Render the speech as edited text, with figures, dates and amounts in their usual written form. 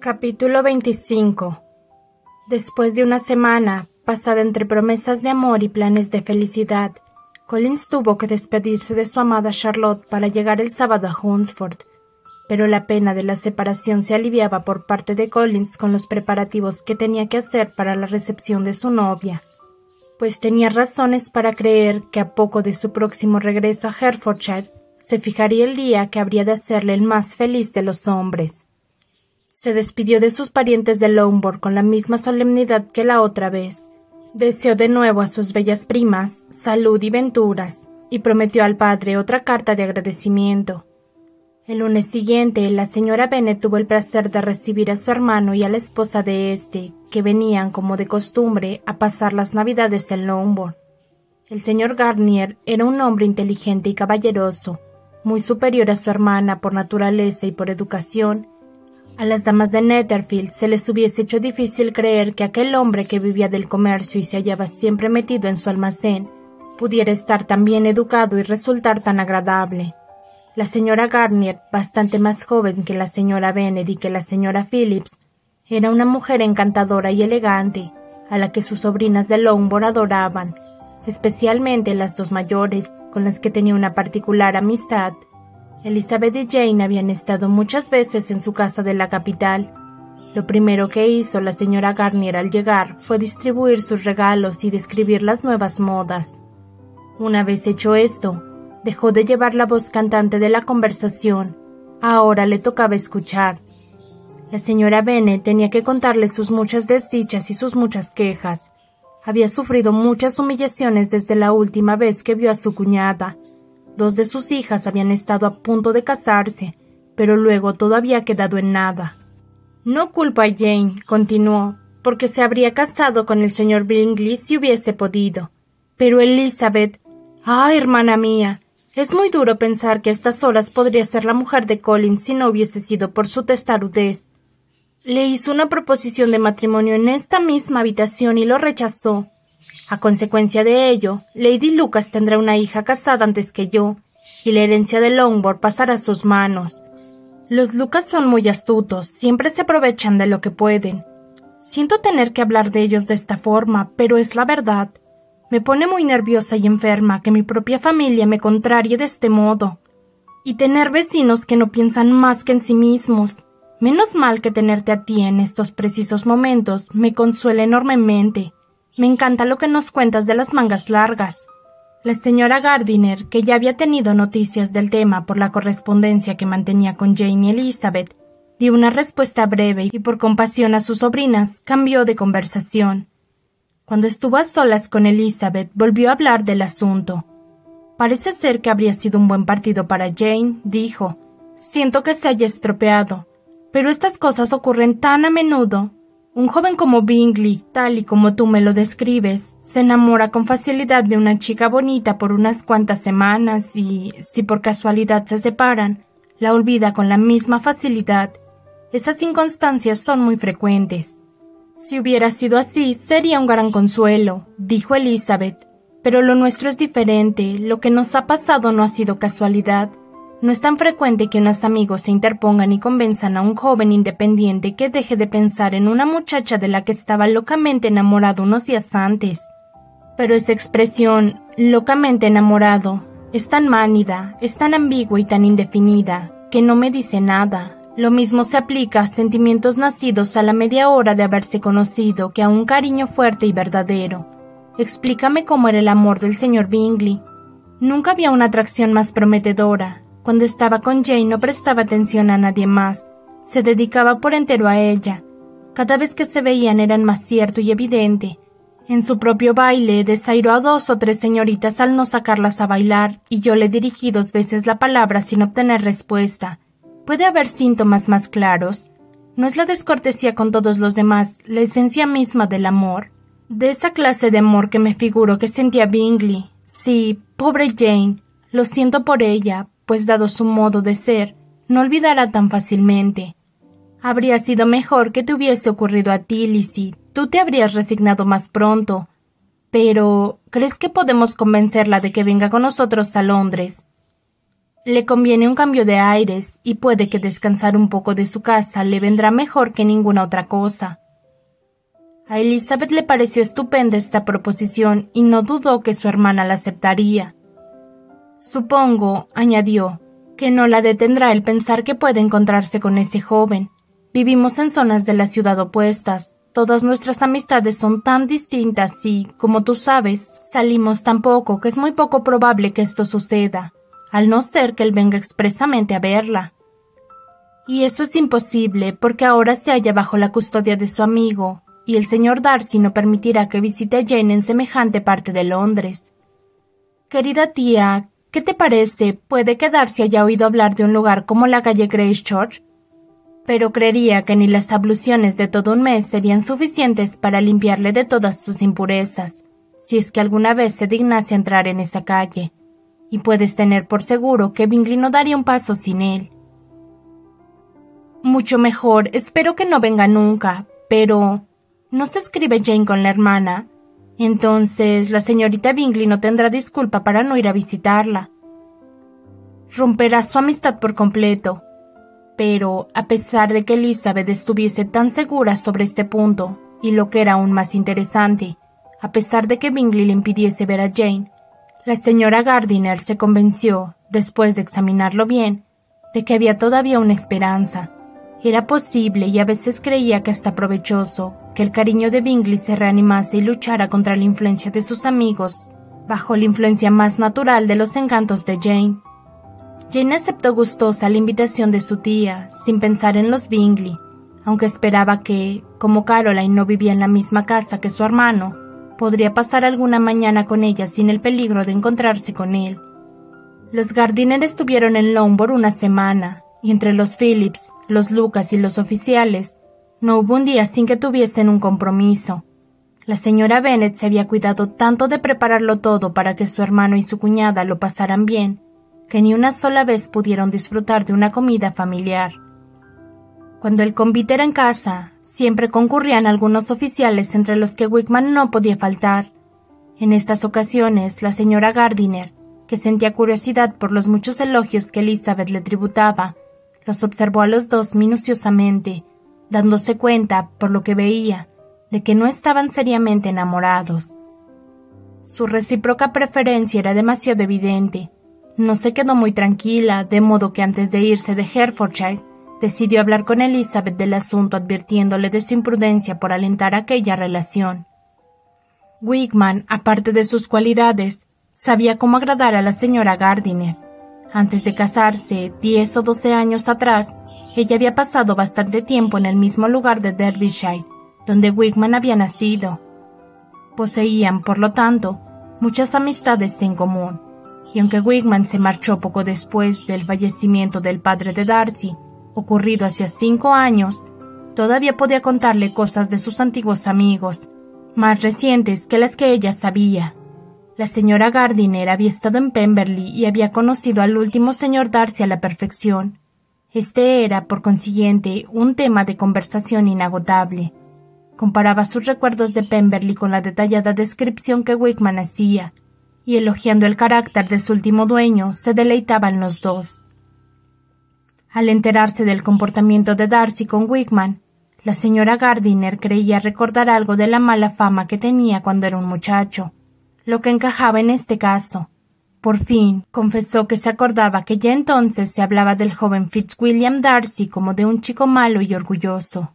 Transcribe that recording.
Capítulo 25. Después de una semana, pasada entre promesas de amor y planes de felicidad, Collins tuvo que despedirse de su amada Charlotte para llegar el sábado a Hunsford, pero la pena de la separación se aliviaba por parte de Collins con los preparativos que tenía que hacer para la recepción de su novia, pues tenía razones para creer que a poco de su próximo regreso a Hertfordshire se fijaría el día que habría de hacerle el más feliz de los hombres. Se despidió de sus parientes de Longbourn con la misma solemnidad que la otra vez. Deseó de nuevo a sus bellas primas salud y venturas, y prometió al padre otra carta de agradecimiento. El lunes siguiente, la señora Bennet tuvo el placer de recibir a su hermano y a la esposa de éste, que venían, como de costumbre, a pasar las Navidades en Longbourn. El señor Gardiner era un hombre inteligente y caballeroso, muy superior a su hermana por naturaleza y por educación. A las damas de Netherfield se les hubiese hecho difícil creer que aquel hombre que vivía del comercio y se hallaba siempre metido en su almacén pudiera estar tan bien educado y resultar tan agradable. La señora Gardiner, bastante más joven que la señora Bennet y que la señora Phillips, era una mujer encantadora y elegante, a la que sus sobrinas de Longbourn adoraban, especialmente las dos mayores, con las que tenía una particular amistad. Elizabeth y Jane habían estado muchas veces en su casa de la capital. Lo primero que hizo la señora Gardiner al llegar fue distribuir sus regalos y describir las nuevas modas. Una vez hecho esto, dejó de llevar la voz cantante de la conversación. Ahora le tocaba escuchar. La señora Bennet tenía que contarle sus muchas desdichas y sus muchas quejas. Había sufrido muchas humillaciones desde la última vez que vio a su cuñada. Dos de sus hijas habían estado a punto de casarse, pero luego todo había quedado en nada. No culpo a Jane, continuó, porque se habría casado con el señor Bingley si hubiese podido. Pero Elizabeth... ¡Ah, hermana mía! Es muy duro pensar que a estas horas podría ser la mujer de Collins si no hubiese sido por su testarudez. Le hizo una proposición de matrimonio en esta misma habitación y lo rechazó. A consecuencia de ello, Lady Lucas tendrá una hija casada antes que yo, y la herencia de Longbourn pasará a sus manos. Los Lucas son muy astutos, siempre se aprovechan de lo que pueden. Siento tener que hablar de ellos de esta forma, pero es la verdad. Me pone muy nerviosa y enferma que mi propia familia me contrarie de este modo. Y tener vecinos que no piensan más que en sí mismos. Menos mal que tenerte a ti en estos precisos momentos me consuela enormemente. Me encanta lo que nos cuentas de las mangas largas. La señora Gardiner, que ya había tenido noticias del tema por la correspondencia que mantenía con Jane y Elizabeth, dio una respuesta breve y por compasión a sus sobrinas cambió de conversación. Cuando estuvo a solas con Elizabeth, volvió a hablar del asunto. Parece ser que habría sido un buen partido para Jane, dijo. Siento que se haya estropeado, pero estas cosas ocurren tan a menudo. Un joven como Bingley, tal y como tú me lo describes, se enamora con facilidad de una chica bonita por unas cuantas semanas y, si por casualidad se separan, la olvida con la misma facilidad. Esas circunstancias son muy frecuentes. Si hubiera sido así, sería un gran consuelo, dijo Elizabeth. Pero lo nuestro es diferente, lo que nos ha pasado no ha sido casualidad. No es tan frecuente que unos amigos se interpongan y convenzan a un joven independiente que deje de pensar en una muchacha de la que estaba locamente enamorado unos días antes. Pero esa expresión, locamente enamorado, es tan mánida, es tan ambigua y tan indefinida, que no me dice nada. Lo mismo se aplica a sentimientos nacidos a la media hora de haberse conocido que a un cariño fuerte y verdadero. Explícame cómo era el amor del señor Bingley. Nunca había una atracción más prometedora. Cuando estaba con Jane no prestaba atención a nadie más. Se dedicaba por entero a ella. Cada vez que se veían eran más cierto y evidente. En su propio baile desairó a 2 o 3 señoritas al no sacarlas a bailar, y yo le dirigí 2 veces la palabra sin obtener respuesta. ¿Puede haber síntomas más claros? ¿No es la descortesía con todos los demás la esencia misma del amor? De esa clase de amor que me figuro que sentía Bingley. Sí, pobre Jane. Lo siento por ella, pues dado su modo de ser, no olvidará tan fácilmente. Habría sido mejor que te hubiese ocurrido a ti, Lizzie. Tú te habrías resignado más pronto. Pero, ¿crees que podemos convencerla de que venga con nosotros a Londres? Le conviene un cambio de aires y puede que descansar un poco de su casa le vendrá mejor que ninguna otra cosa. A Elizabeth le pareció estupenda esta proposición y no dudó que su hermana la aceptaría. Supongo, añadió, que no la detendrá el pensar que puede encontrarse con ese joven. Vivimos en zonas de la ciudad opuestas. Todas nuestras amistades son tan distintas y, como tú sabes, salimos tan poco que es muy poco probable que esto suceda, al no ser que él venga expresamente a verla. Y eso es imposible porque ahora se halla bajo la custodia de su amigo, y el señor Darcy no permitirá que visite a Jane en semejante parte de Londres. Querida tía, ¿qué te parece? Puede que Darcy haya oído hablar de un lugar como la calle Gracechurch, pero creería que ni las abluciones de todo un mes serían suficientes para limpiarle de todas sus impurezas, si es que alguna vez se dignase entrar en esa calle, y puedes tener por seguro que Bingley no daría un paso sin él. Mucho mejor, espero que no venga nunca, pero ¿no se escribe Jane con la hermana? Entonces la señorita Bingley no tendrá disculpa para no ir a visitarla. Romperá su amistad por completo. Pero, a pesar de que Elizabeth estuviese tan segura sobre este punto, y lo que era aún más interesante, a pesar de que Bingley le impidiese ver a Jane, la señora Gardiner se convenció, después de examinarlo bien, de que había todavía una esperanza. Era posible, y a veces creía que hasta provechoso, que el cariño de Bingley se reanimase y luchara contra la influencia de sus amigos, bajo la influencia más natural de los encantos de Jane. Jane aceptó gustosa la invitación de su tía, sin pensar en los Bingley, aunque esperaba que, como Caroline no vivía en la misma casa que su hermano, podría pasar alguna mañana con ella sin el peligro de encontrarse con él. Los Gardiner estuvieron en Longbourn una semana, y entre los Phillips, los Lucas y los oficiales, no hubo un día sin que tuviesen un compromiso. La señora Bennet se había cuidado tanto de prepararlo todo para que su hermano y su cuñada lo pasaran bien, que ni una sola vez pudieron disfrutar de una comida familiar. Cuando el convite era en casa, siempre concurrían algunos oficiales entre los que Wickham no podía faltar. En estas ocasiones, la señora Gardiner, que sentía curiosidad por los muchos elogios que Elizabeth le tributaba, los observó a los dos minuciosamente, dándose cuenta, por lo que veía, de que no estaban seriamente enamorados. Su recíproca preferencia era demasiado evidente. No se quedó muy tranquila, de modo que antes de irse de Hertfordshire, decidió hablar con Elizabeth del asunto, advirtiéndole de su imprudencia por alentar aquella relación. Wickham, aparte de sus cualidades, sabía cómo agradar a la señora Gardiner. Antes de casarse, 10 o 12 años atrás, ella había pasado bastante tiempo en el mismo lugar de Derbyshire, donde Wickham había nacido. Poseían, por lo tanto, muchas amistades en común. Y aunque Wickham se marchó poco después del fallecimiento del padre de Darcy, ocurrido hacía 5 años, todavía podía contarle cosas de sus antiguos amigos, más recientes que las que ella sabía. La señora Gardiner había estado en Pemberley y había conocido al último señor Darcy a la perfección. Este era, por consiguiente, un tema de conversación inagotable. Comparaba sus recuerdos de Pemberley con la detallada descripción que Wickham hacía, y elogiando el carácter de su último dueño, se deleitaban los dos. Al enterarse del comportamiento de Darcy con Wickham, la señora Gardiner creía recordar algo de la mala fama que tenía cuando era un muchacho, lo que encajaba en este caso. Por fin, confesó que se acordaba que ya entonces se hablaba del joven Fitzwilliam Darcy como de un chico malo y orgulloso.